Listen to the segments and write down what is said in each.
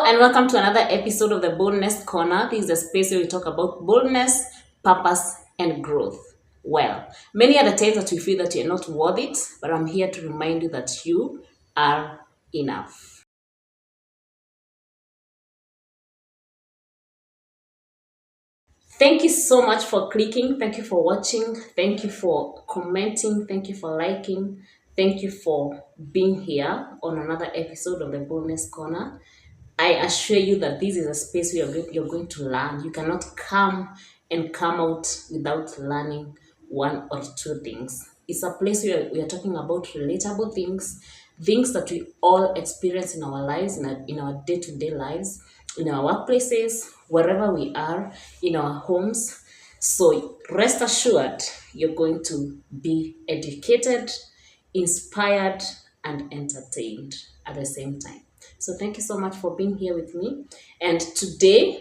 and welcome to another episode of the Boldness Corner. This is a space where we talk about boldness, purpose, and growth. Well, many are the times that you feel that you're not worth it, but I'm here to remind you that you are enough. Thank you so much for clicking. Thank you for watching. Thank you for commenting. Thank you for liking. Thank you for being here on another episode of the Boldness Corner. I assure you that this is a space where you're going to learn. You cannot come out without learning one or two things. It's a place where we are talking about relatable things, things that we all experience in our lives, in our day-to-day lives, in our workplaces, wherever we are, in our homes. So rest assured, you're going to be educated, inspired, and entertained at the same time. So thank you so much for being here with me. And today,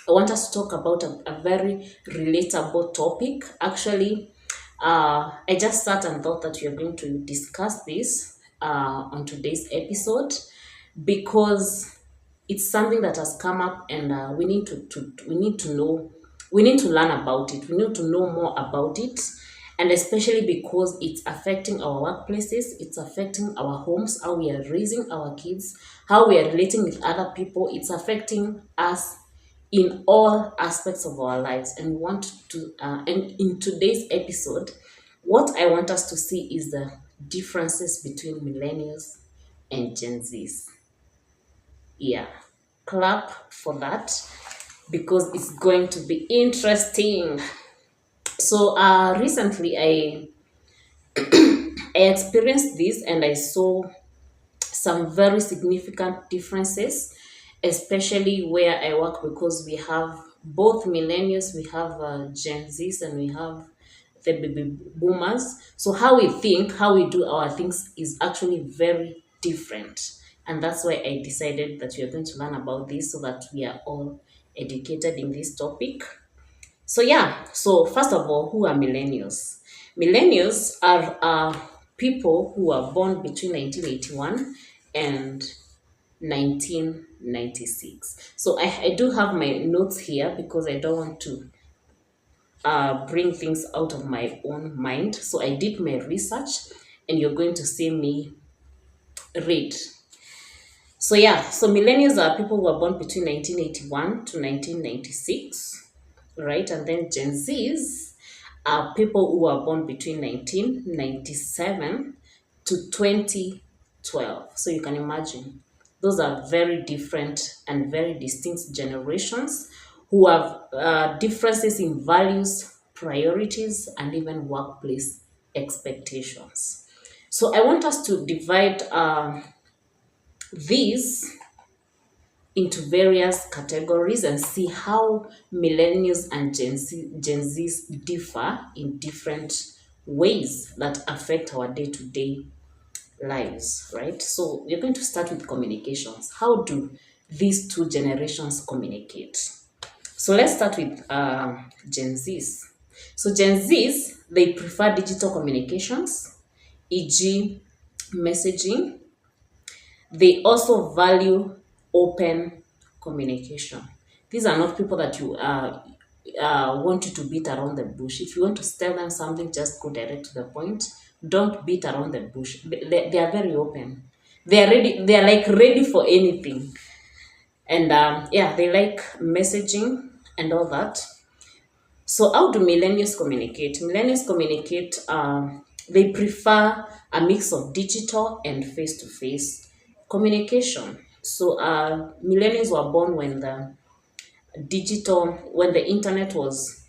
I want us to talk about a very relatable topic. Actually, I just sat and thought that we are going to discuss this on today's episode because it's something that has come up, and we need to know, we need to learn about it. We need to know more about it, and especially because it's affecting our workplaces, it's affecting our homes, how we are raising our kids, how we are relating with other people. It's affecting us in all aspects of our lives. And we want to, and in today's episode, what I want us to see is the differences between millennials and Gen Zs. Yeah, clap for that because it's going to be interesting. So recently I experienced this, and I saw some very significant differences, especially where I work, because we have both millennials, we have Gen Zs, and we have the baby boomers. So how we think, how we do our things is actually very different. And that's why I decided that we are going to learn about this so that we are all educated in this topic. So yeah, so first of all, who are millennials? Millennials are people who are born between 1981 and 1996. So I do have my notes here because I don't want to bring things out of my own mind. So I did my research, and you're going to see me read. So yeah, so millennials are people who were born between 1981 to 1996, right? And then Gen Zs are people who were born between 1997 to 2012. So you can imagine, those are very different and very distinct generations who have differences in values, priorities, and even workplace expectations. So I want us to divide these into various categories and see how millennials and Gen Zs differ in different ways that affect our day-to-day lives, right? So we're going to start with communications. How do these two generations communicate? So let's start with Gen Zs. So Gen Zs, they prefer digital communications, e.g. messaging. They also value open communication. These are not people that you want you to beat around the bush. If you want to tell them something, just go direct to the point. Don't beat around the bush. They are very open. They are ready. They are like ready for anything. And yeah, they like messaging and all that. So how do millennials communicate? Millennials communicate, they prefer a mix of digital and face-to-face communication. So millennials were born when the internet was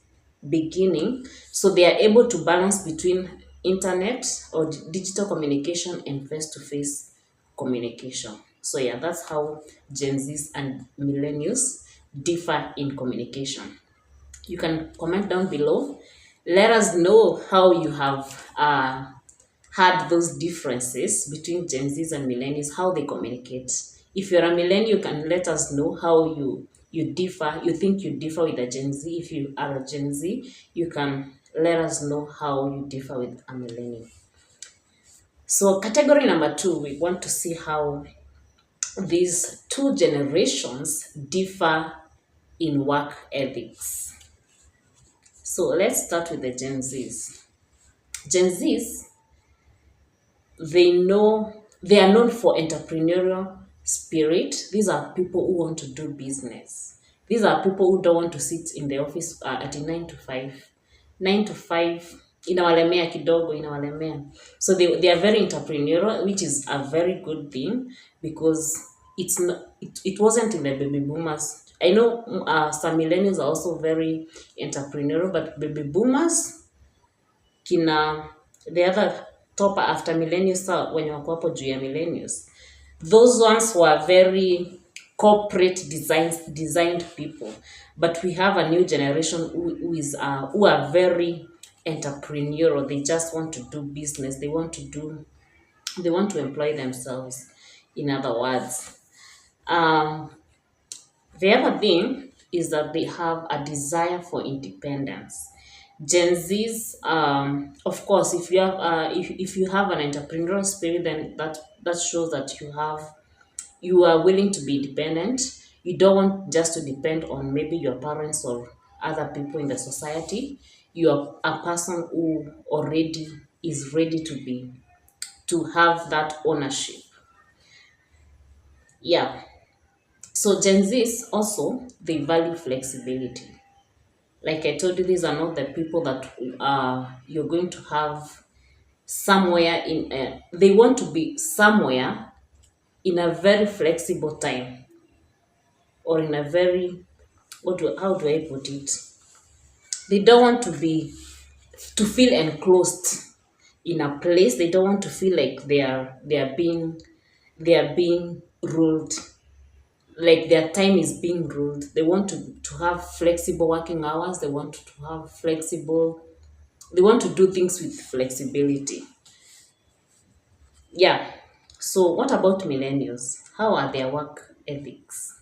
beginning. So they are able to balance between internet or digital communication and face-to-face communication. So yeah, that's how Gen Zs and millennials differ in communication. You can comment down below. Let us know how you have had those differences between Gen Zs and millennials, how they communicate. If you're a millennial, you can let us know how you differ. You think you differ with a Gen Z. If you are a Gen Z, you can let us know how you differ with a millennial. So category number 2, we want to see how these two generations differ in work ethics. So let's start with the Gen Zs. Gen Zs, they are known for entrepreneurial spirit. These are people who want to do business. These are people who don't want to sit in the office at 9 to 5. 9 to 5 inawalemea kidogo, inawalemea. So they are very entrepreneurial, which is a very good thing, because it wasn't in the baby boomers. I know some millennials are also very entrepreneurial, but baby boomers, kina the other top after millennials, wenye wako hapo juu ya millennials, those ones were very corporate designed people. But we have a new generation who are very entrepreneurial. They just want to do business. They want to employ themselves, in other words. The other thing is that they have a desire for independence. Gen Zs, of course, if you have if you have an entrepreneurial spirit, then that shows that you are willing to be independent. You don't want just to depend on maybe your parents or other people in the society. You are a person who already is ready to have that ownership. Yeah. So Gen Zs also, they value flexibility. Like I told you, these are not the people that you're going to have somewhere in. They want to be somewhere in a very flexible time, or in a very, how do I put it? They don't want to feel enclosed in a place. They don't want to feel like they are being ruled, like their time is being ruled. They want to have flexible working hours. They want to have flexible, they want to do things with flexibility. Yeah. So what about millennials? How are their work ethics?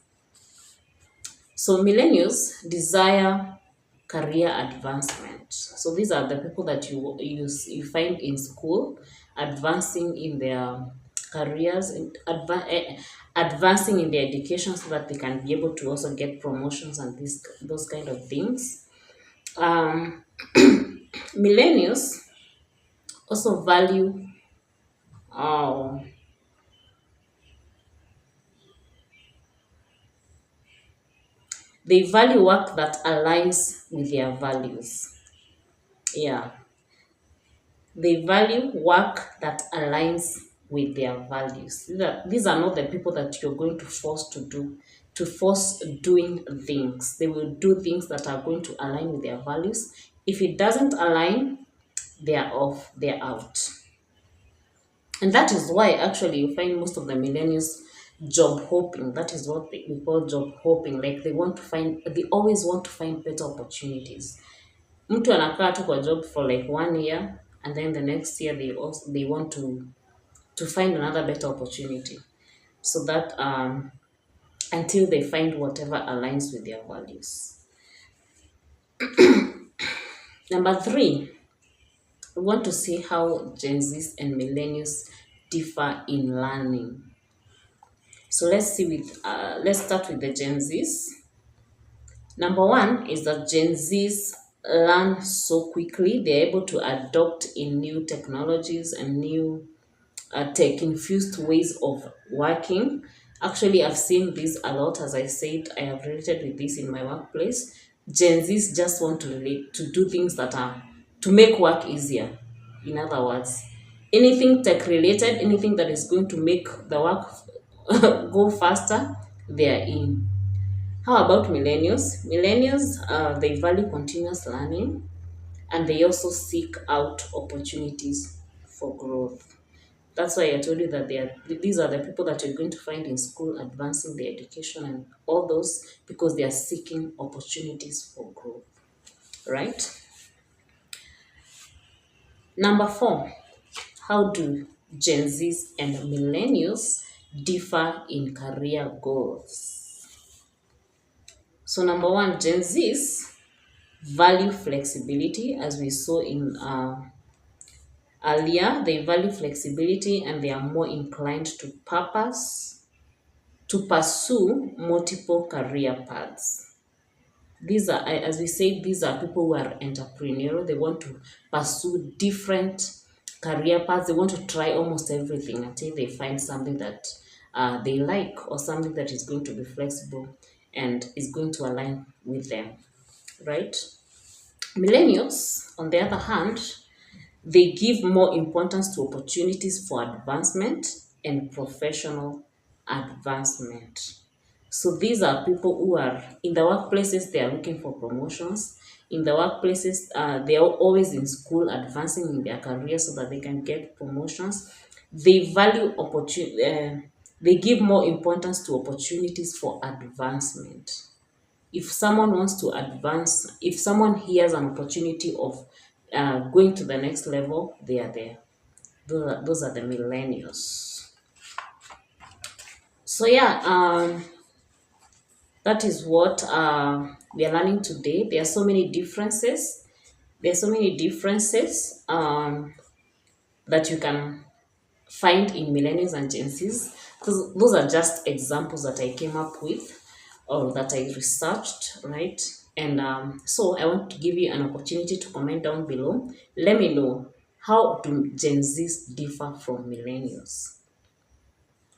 So millennials desire career advancement. So these are the people that you find in school, advancing in their careers, and advancing in their education, so that they can be able to also get promotions and those kind of things. Um, Millennials also value uh, they value work that aligns with their values. Yeah, they value work that aligns with their values. These are not the people that you're going to force to force doing things. They will do things that are going to align with their values. If it doesn't align, they're off, they're out. And that is why actually you find most of the millennials job hopping. That is what we call job hopping. Like they always want to find better opportunities. Mtu anakaa tu kwa job for like 1 year, and then the next year they want to find another better opportunity, so that until they find whatever aligns with their values. Number 3, we want to see how Gen Zs and millennials differ in learning. So let's start with the Gen Zs. Number 1 is that Gen Zs learn so quickly. They're able to adopt in new technologies and new tech-infused ways of working. Actually, I've seen this a lot. As I said, I have related with this in my workplace. Gen Zs just want to do things that are to make work easier. In other words, anything tech-related, anything that is going to make the work go faster, they are in. How about millennials? Millennials, they value continuous learning, and they also seek out opportunities for growth. That's why I told you that these are the people that you're going to find in school, advancing their education and all those, because they are seeking opportunities for growth, right? Number 4, how do Gen Zs and millennials differ in career goals? So number 1, Gen Zs value flexibility, as we saw in earlier. They value flexibility, and they are more inclined to purpose. to pursue multiple career paths. These are, as we said, these are people who are entrepreneurial. They want to pursue different career paths. They want to try almost everything until they find something that they like, or something that is going to be flexible and is going to align with them, right? Millennials, on the other hand, they give more importance to opportunities for advancement and professional advancement. So these are people who are in the workplaces, they are looking for promotions. In the workplaces, they are always in school, advancing in their career so that they can get promotions. They value opportunity, they give more importance to opportunities for advancement. If someone wants to advance, if someone hears an opportunity of going to the next level, they are there. Those are the millennials. So yeah, that is what we are learning today. There are so many differences. There are so many differences that you can find in millennials and Gen Zs. Those are just examples that I came up with or that I researched, right? And so I want to give you an opportunity to comment down below. Let me know, how do Gen Zs differ from millennials?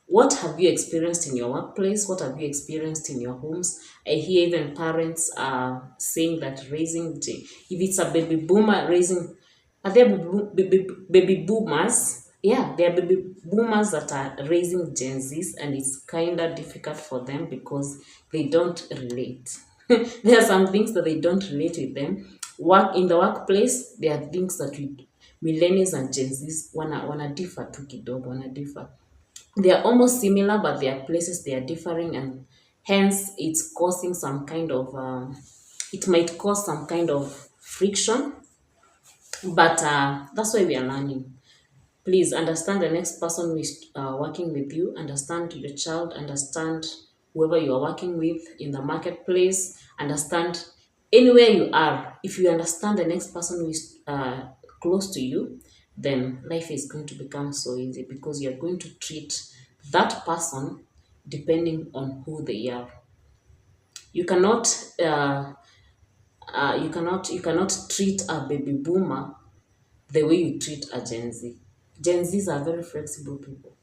What have you experienced in your workplace? What have you experienced in your homes? I hear even parents are saying that if it's a baby boomer raising, are there baby boomers? Yeah, there are baby boomers that are raising Gen Zs, and it's kind of difficult for them because they don't relate. There are some things that they don't relate with them. Work in the workplace, there are things that we millennials and Gen Zs wanna differ tu kidogo, wanna differ. They are almost similar, but there are places they are differing, and hence it's causing some kind of it might cause some kind of friction, but that's why we are learning. Please understand the next person who is working with you, understand your child, understand whoever you are working with in the marketplace, understand anywhere you are. If you understand the next person who is close to you, then life is going to become so easy, because you're going to treat that person depending on who they are. You cannot you cannot treat a baby boomer the way you treat a Gen Z. Gen Zs are very flexible people.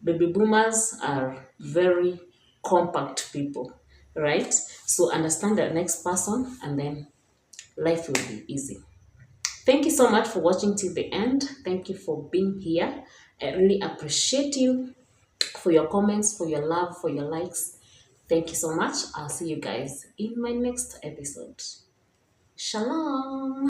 Baby boomers are very compact people, right? So understand the next person, and then life will be easy. Thank you so much for watching till the end. Thank you for being here. I really appreciate you for your comments, for your love, for your likes. Thank you so much. I'll see you guys in my next episode. Shalom.